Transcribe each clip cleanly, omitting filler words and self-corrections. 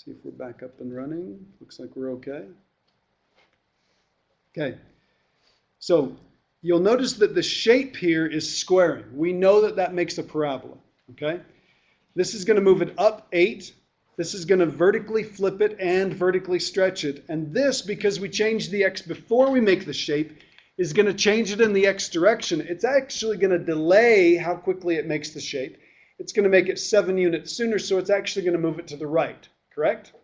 See if we're back up and running. Looks like we're okay. Okay. So you'll notice that the shape here is squaring. We know that that makes a parabola. Okay. This is going to move it up 8. This is going to vertically flip it and vertically stretch it. And this, because we changed the x before we make the shape, is going to change it in the x direction. It's actually going to delay how quickly it makes the shape. It's going to make it 7 units sooner, so it's actually going to move it to the right, correct?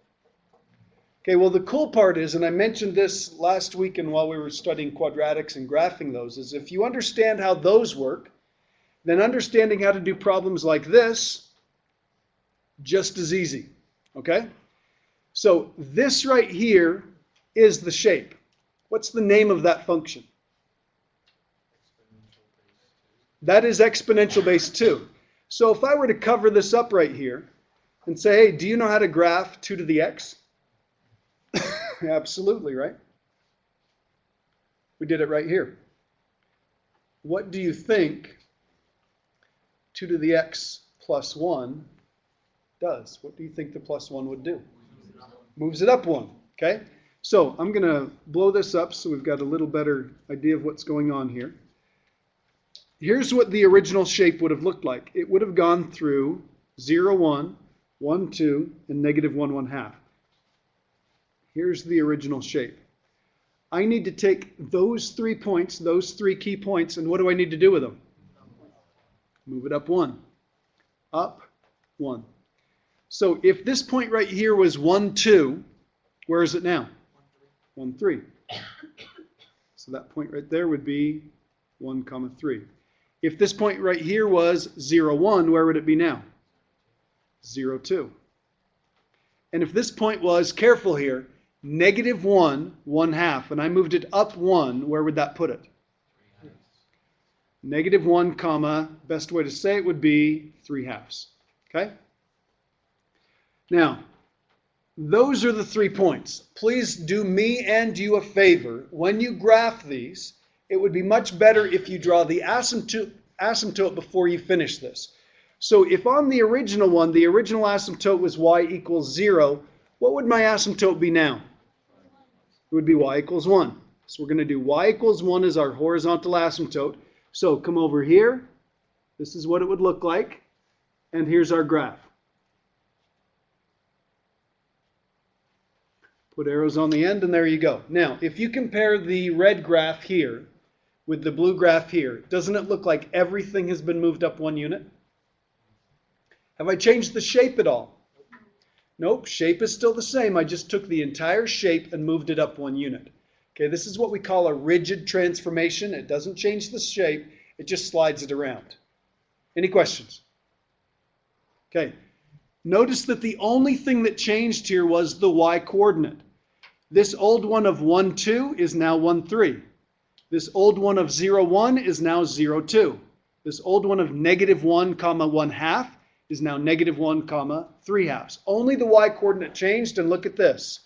Okay, well the cool part is, and I mentioned this last week and while we were studying quadratics and graphing those, is if you understand how those work, then understanding how to do problems like this, just as easy, okay? So this right here is the shape. What's the name of that function? That is exponential base 2. So if I were to cover this up right here and say, hey, do you know how to graph 2 to the x? Absolutely, right? We did it right here. What do you think 2 to the x plus 1 does? What do you think the plus 1 would do? Moves it up 1, okay? So I'm going to blow this up so we've got a little better idea of what's going on here. Here's what the original shape would have looked like. It would have gone through 0, 1, 1, 2, and negative 1, 1/2. Here's the original shape. I need to take those 3 points, those 3 key points, and what do I need to do with them? Move it up 1. Up 1. So if this point right here was 1, 2, where is it now? 1, 3. So that point right there would be 1, 3. If this point right here was 0, 1, where would it be now? 0, 2. And if this point was, careful here, negative 1, 1/2, and I moved it up 1, where would that put it? Negative 1, comma, best way to say it would be 3/2. Okay? Now, those are the 3 points. Please do me and you a favor. When you graph these, it would be much better if you draw the asymptote before you finish this. So if on the original one, the original asymptote was y equals 0, what would my asymptote be now? It would be y equals 1. So we're going to do y equals 1 as our horizontal asymptote. So come over here. This is what it would look like. And here's our graph. Put arrows on the end, and there you go. Now, if you compare the red graph here with the blue graph here, doesn't it look like everything has been moved up 1 unit? Have I changed the shape at all? Nope, shape is still the same. I just took the entire shape and moved it up 1 unit. Okay, this is what we call a rigid transformation. It doesn't change the shape, it just slides it around. Any questions? Okay, notice that the only thing that changed here was the y coordinate. This old one of 1, 2 is now 1, 3. This old one of 0, 1 is now 0, 2. This old one of negative 1, 1/2 is now negative 1, 3/2. Only the y coordinate changed, and look at this.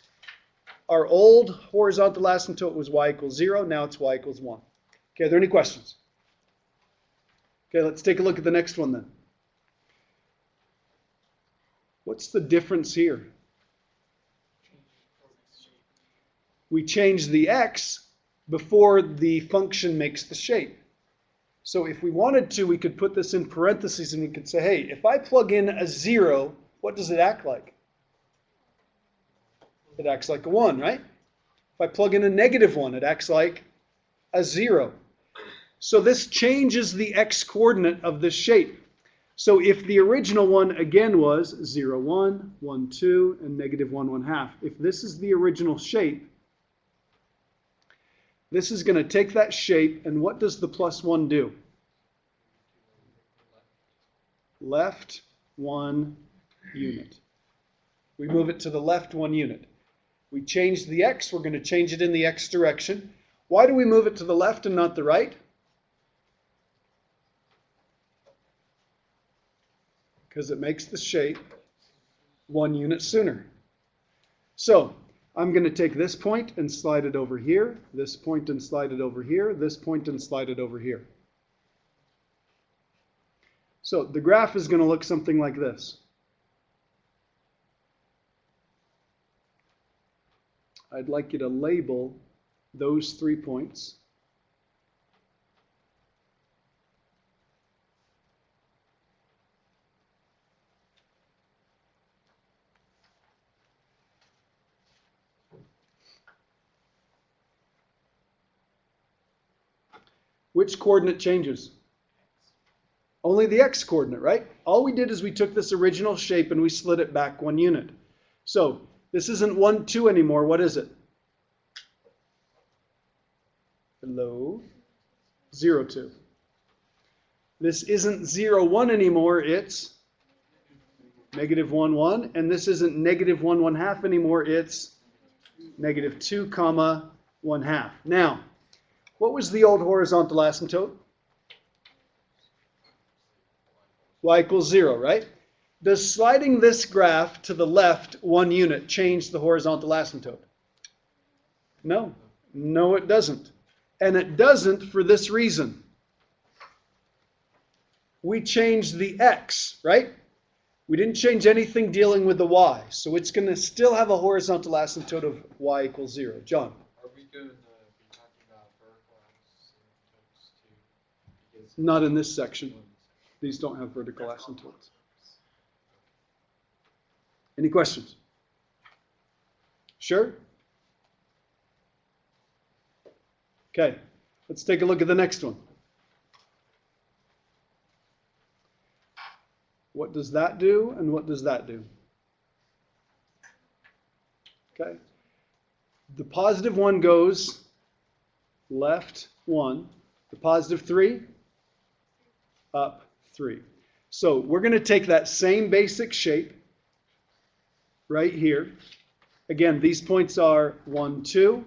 Our old horizontal asymptote was y equals 0, now it's y equals 1. Okay, are there any questions? Okay, let's take a look at the next one then. What's the difference here? We change the x before the function makes the shape. So if we wanted to, we could put this in parentheses and we could say, hey, if I plug in a 0, what does it act like? It acts like a 1, right? If I plug in a negative 1, it acts like a 0. So this changes the x coordinate of this shape. So if the original one again was 0, 1, 1, 2, and negative 1, 1/2, if this is the original shape, this is going to take that shape, and what does the plus 1 do? Left 1 unit. We move it to the left 1 unit. We change the x, we're going to change it in the x direction. Why do we move it to the left and not the right? Because it makes the shape 1 unit sooner. So I'm going to take this point and slide it over here, this point and slide it over here, this point and slide it over here. So the graph is going to look something like this. I'd like you to label those 3 points. Which coordinate changes? Only the x coordinate, right? All we did is we took this original shape and we slid it back 1 unit. So this isn't 1, 2 anymore. What is it? Hello? 0, 2. This isn't 0, 1 anymore. It's negative 1, 1. And this isn't negative 1, 1/2 anymore. It's negative 2, comma 1/2. Now, what was the old horizontal asymptote? Y equals 0, right? Does sliding this graph to the left 1 unit change the horizontal asymptote? No. No, it doesn't. And it doesn't for this reason. We changed the x, right? We didn't change anything dealing with the y. So it's going to still have a horizontal asymptote of y equals 0. John? Are we going to be talking about vertical asymptotes too? Not in this section. These don't have vertical asymptotes. Any questions? Sure? Okay, let's take a look at the next one. What does that do and what does that do? Okay. The positive 1 goes left 1. The positive 3, up 3. So we're going to take that same basic shape right here. Again, these points are 1, 2,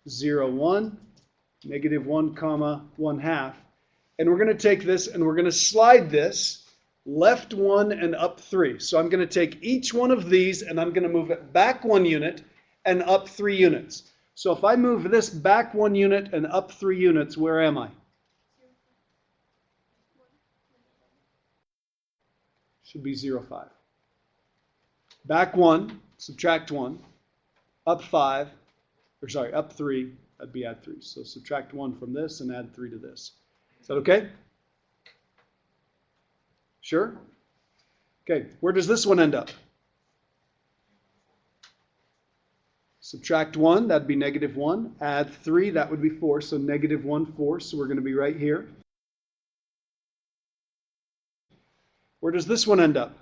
0, 1, negative 1, comma 1/2. And we're going to take this and we're going to slide this left 1 and up 3. So I'm going to take each one of these and I'm going to move it back 1 unit and up 3 units. So if I move this back 1 unit and up 3 units, where am I? Should be 0, 5. Back 1, subtract 1, up 5, or sorry, up 3, that'd be add 3. So subtract 1 from this and add 3 to this. Is that okay? Sure? Okay, where does this one end up? Subtract 1, that'd be negative 1. Add 3, that would be 4. So negative 1, 4. So we're going to be right here. Where does this one end up?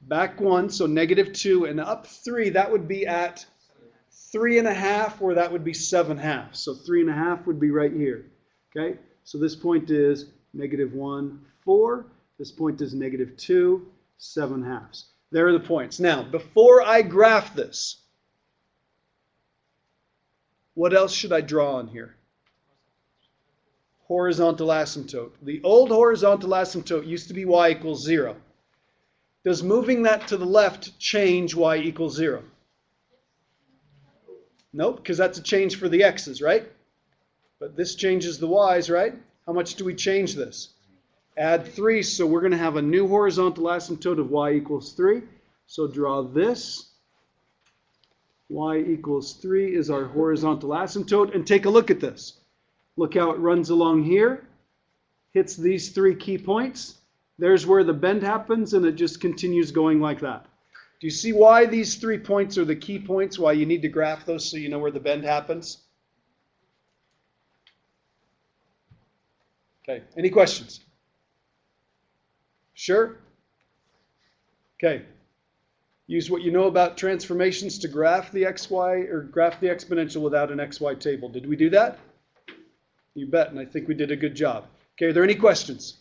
Back 1, so negative 2. And up 3, that would be at 3.5, or that would be 7/2. So 3.5 would be right here. Okay, so this point is negative 1, 4. This point is negative 2, 7/2. There are the points. Now, before I graph this, what else should I draw on here? Horizontal asymptote. The old horizontal asymptote used to be y equals 0. Does moving that to the left change y equals 0? Nope, because that's a change for the x's, right? But this changes the y's, right? How much do we change this? Add 3, so we're going to have a new horizontal asymptote of y equals 3. So draw this. Y equals 3 is our horizontal asymptote. And take a look at this. Look how it runs along here. Hits these 3 key points. There's where the bend happens, and it just continues going like that. Do you see why these 3 points are the key points, why you need to graph those so you know where the bend happens? Okay, any questions? Sure? Okay. Use what you know about transformations to graph the xy or graph the exponential without an xy table. Did we do that? You bet, and I think we did a good job. Okay, are there any questions?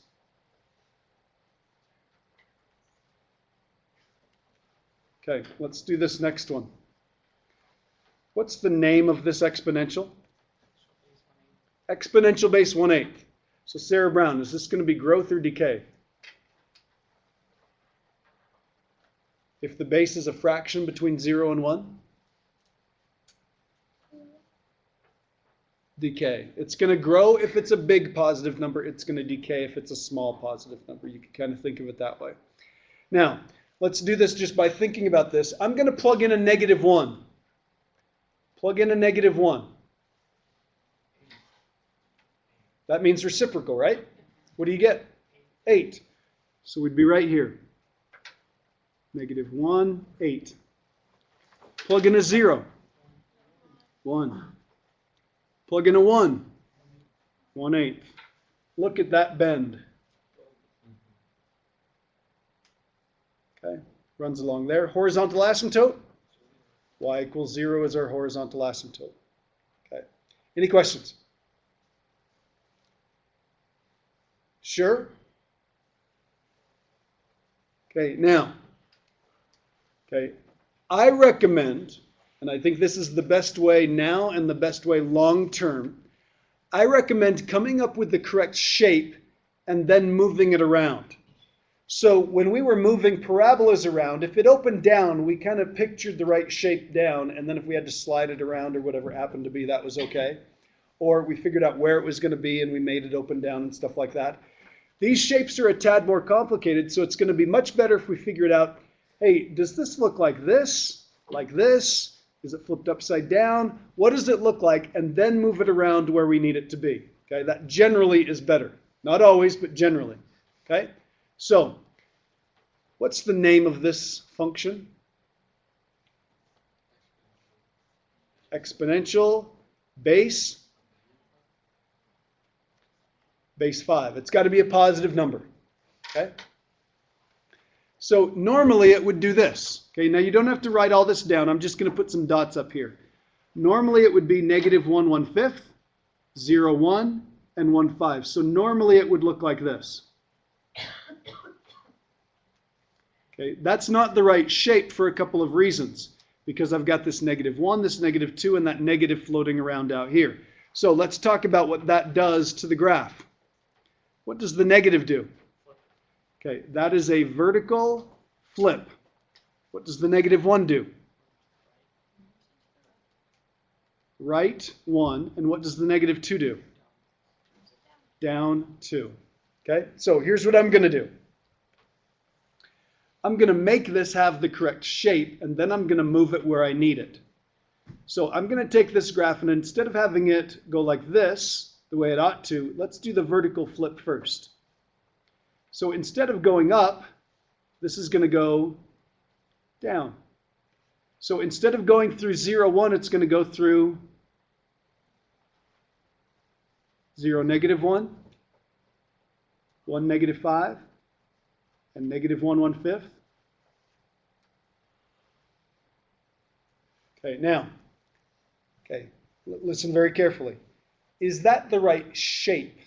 Okay, let's do this next one. What's the name of this exponential? Exponential base 1/8. So Sarah Brown, is this going to be growth or decay? If the base is a fraction between 0 and 1? Decay. It's going to grow if it's a big positive number. It's going to decay if it's a small positive number. You can kind of think of it that way. Now, Let's do this just by thinking about this. I'm going to plug in a -1. Plug in a -1. That means reciprocal, right? What do you get? 8. So we'd be right here. -1, 8. Plug in a 0. 1. Plug in a 1. 1/8. Look at that bend. Okay, runs along there. Horizontal asymptote. Y equals 0 is our horizontal asymptote. Okay. Any questions? Sure? Okay, now. Okay, I recommend, and I think this is the best way now and the best way long term, I recommend coming up with the correct shape and then moving it around. So when we were moving parabolas around, if it opened down, we kind of pictured the right shape down, and then if we had to slide it around or whatever it happened to be, that was okay. Or we figured out where it was going to be and we made it open down and stuff like that. These shapes are a tad more complicated, so it's going to be much better if we figure it out. Hey, does this look like this? Like this? Is it flipped upside down? What does it look like? And then move it around to where we need it to be. Okay, that generally is better. Not always, but generally. Okay, so what's the name of this function? Exponential base 5. It's got to be a positive number. Okay. So normally it would do this. Okay, now you don't have to write all this down. I'm just going to put some dots up here. Normally it would be -1 1/5, 0 1, and 1 5. So normally it would look like this. Okay, that's not the right shape for a couple of reasons. Because I've got this -1, this -2, and that negative floating around out here. So let's talk about what that does to the graph. What does the negative do? Okay, that is a vertical flip. What does the -1 do? Right 1. And what does the -2 do? Down 2. Okay, so here's what I'm going to do. I'm going to make this have the correct shape, and then I'm going to move it where I need it. So I'm going to take this graph, and instead of having it go like this, the way it ought to, let's do the vertical flip first. So instead of going up, this is going to go down. So instead of going through 0 1, it's going to go through 0 -1, 1 -5, and -1 1/5. Okay, now, okay, listen very carefully. Is that the right shape?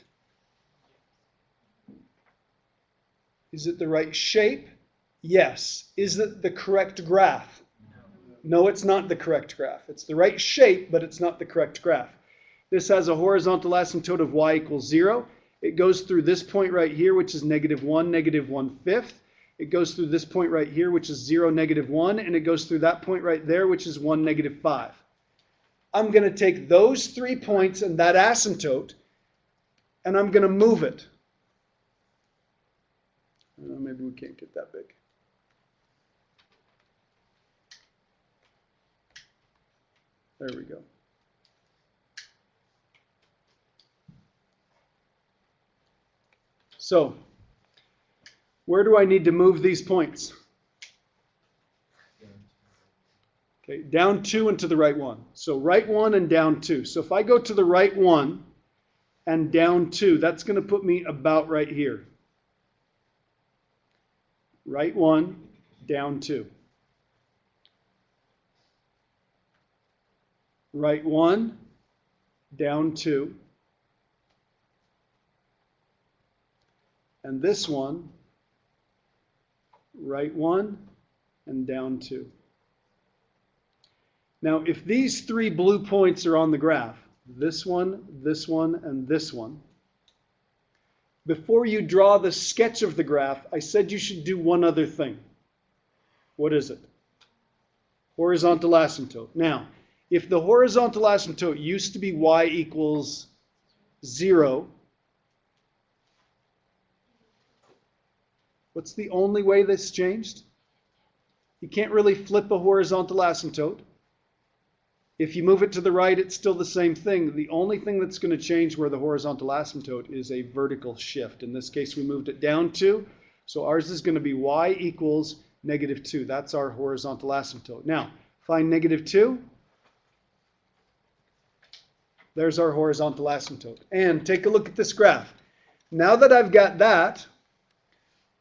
Is it the right shape? Yes. Is it the correct graph? No, it's not the correct graph. It's the right shape, but it's not the correct graph. This has a horizontal asymptote of y equals 0. It goes through this point right here, which is -1 1/5. It goes through this point right here, which is 0 -1, and it goes through that point right there, which is 1 5. I'm going to take those 3 points and that asymptote, and I'm going to move it. Maybe we can't get that big. There we go. So, where do I need to move these points? Okay, down 2 and to the right 1. So right 1 and down 2. So if I go to the right 1 and down 2, that's going to put me about right here. Right 1, down 2. Right 1, down 2. And this one, right 1 and down 2. Now, if these 3 blue points are on the graph, this one, and this one, before you draw the sketch of the graph, I said you should do one other thing. What is it? Horizontal asymptote. Now, if the horizontal asymptote used to be y equals 0, what's the only way this changed? You can't really flip a horizontal asymptote. If you move it to the right, it's still the same thing. The only thing that's going to change where the horizontal asymptote is a vertical shift. In this case, we moved it down 2. So ours is going to be y equals -2. That's our horizontal asymptote. Now, find -2. There's our horizontal asymptote. And take a look at this graph. Now that I've got that,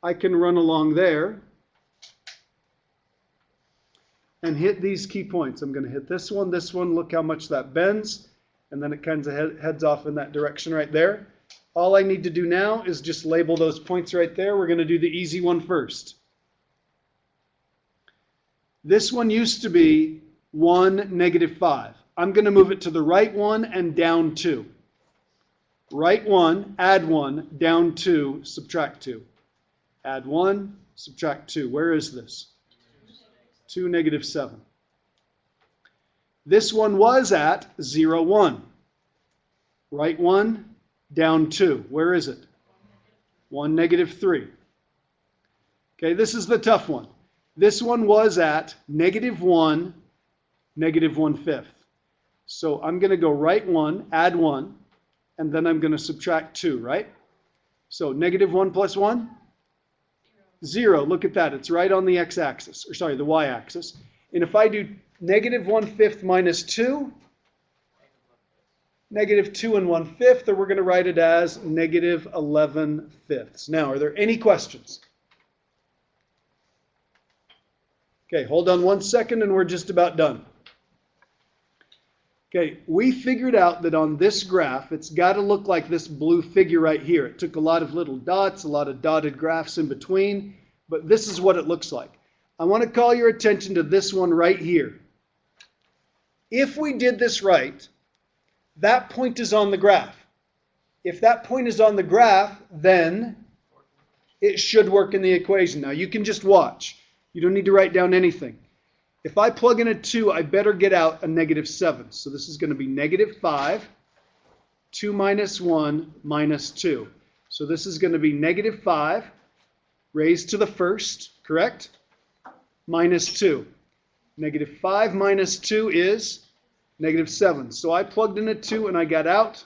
I can run along there and hit these key points. I'm going to hit this one, look how much that bends, and then it kind of heads off in that direction right there. All I need to do now is just label those points right there. We're going to do the easy one first. This one used to be 1, -5. I'm going to move it to the right 1 and down 2. Right 1, add 1, down 2, subtract 2. Add 1, subtract 2. Where is this? 2, -7. This one was at 0, 1. Right 1, down 2. Where is it? 1, -3. Okay, this is the tough one. This one was at -1, -1/5. So I'm going to go right 1, add 1, and then I'm going to subtract 2, right? So -1 plus 1? 0. Look at that. It's right on the x-axis, or sorry, the y-axis. And if I do -1/5 minus 2, -2 1/5, or we're going to write it as -11/5. Now, are there any questions? Okay, hold on 1 second and we're just about done. Okay, we figured out that on this graph, it's got to look like this blue figure right here. It took a lot of little dots, a lot of dotted graphs in between, but this is what it looks like. I want to call your attention to this one right here. If we did this right, that point is on the graph. If that point is on the graph, then it should work in the equation. Now, you can just watch. You don't need to write down anything. If I plug in a 2, I better get out a -7. So this is going to be -5, 2 minus 1 minus 2. So this is going to be -5 raised to the first, correct? Minus 2. -5 minus 2 is -7. So I plugged in a 2 and I got out,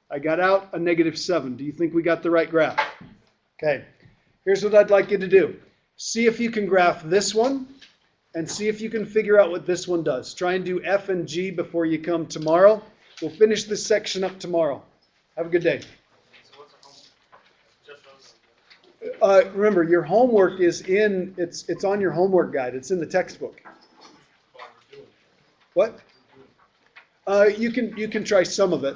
I got out a -7. Do you think we got the right graph? Okay, here's what I'd like you to do. See if you can graph this one and see if you can figure out what this one does. Try and do F and G before you come tomorrow. We'll finish this section up tomorrow. Have a good day. Remember, your homework is it's on your homework guide. It's in the textbook. What? You can try some of it.